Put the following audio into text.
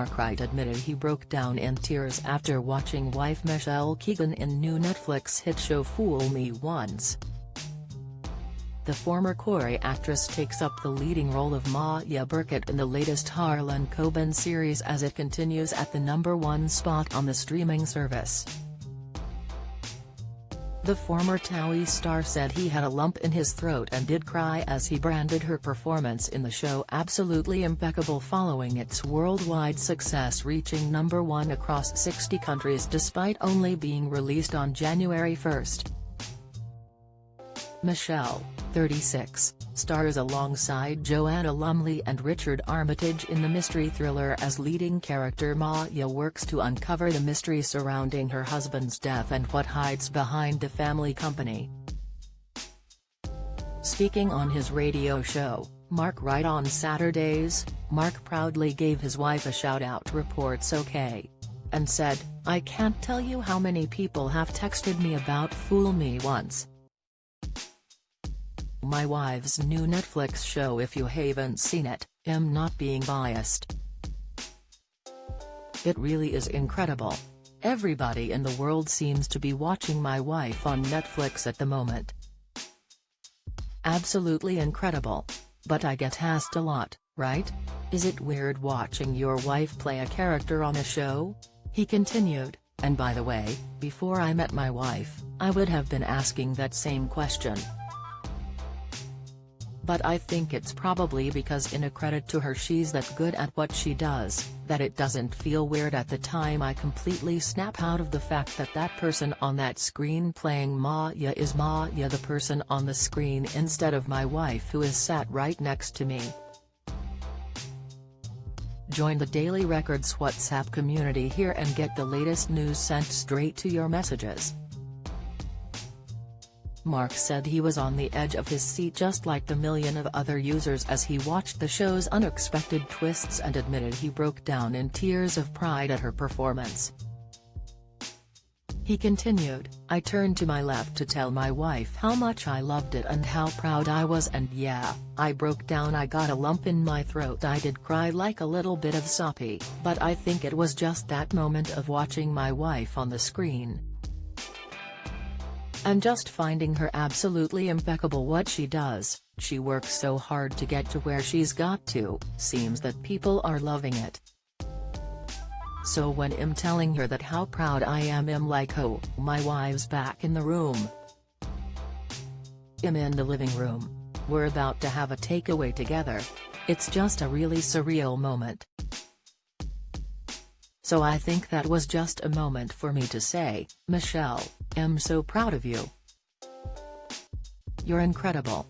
Wright admitted he broke down in tears after watching wife Michelle Keegan in new Netflix hit show Fool Me Once. The former Corey actress takes up the leading role of Maya Burkett in the latest Harlan Coben series as it continues at the #1 spot on the streaming service. The former TOWIE star said he had a lump in his throat and did cry as he branded her performance in the show absolutely impeccable following its worldwide success, reaching #1 across 60 countries despite only being released on January 1. Michelle, 36, stars alongside Joanna Lumley and Richard Armitage in the mystery thriller as leading character Maya works to uncover the mystery surrounding her husband's death and what hides behind the family company. Speaking on his radio show, Wright on Saturdays, Mark proudly gave his wife a shout-out, "Reports okay," and said, "I can't tell you how many people have texted me about Fool Me Once. My wife's new Netflix show. If you haven't seen it, I'm not being biased. It really is incredible. Everybody in the world seems to be watching my wife on Netflix at the moment. Absolutely incredible. But I get asked a lot, right? Is it weird watching your wife play a character on a show?" He continued, "And by the way, before I met my wife, I would have been asking that same question. But I think it's probably because, in a credit to her, she's that good at what she does, that it doesn't feel weird at the time. I completely snap out of the fact that that person on that screen playing Maya is Maya, the person on the screen, instead of my wife who is sat right next to me." Join the Daily Records WhatsApp community here and get the latest news sent straight to your messages. Mark said he was on the edge of his seat just like the million of other users as he watched the show's unexpected twists and admitted he broke down in tears of pride at her performance. He continued, "I turned to my left to tell my wife how much I loved it and how proud I was, and yeah, I broke down. I got a lump in my throat. I did cry like a little bit of soppy, but I think it was just that moment of watching my wife on the screen and just finding her absolutely impeccable what she does. She works so hard to get to where she's got to. Seems that people are loving it. So when I'm telling her that how proud I am, I'm like, oh, my wife's back in the room. I'm in the living room. We're about to have a takeaway together. It's just a really surreal moment. So I think that was just a moment for me to say, Michelle, I'm so proud of you. You're incredible."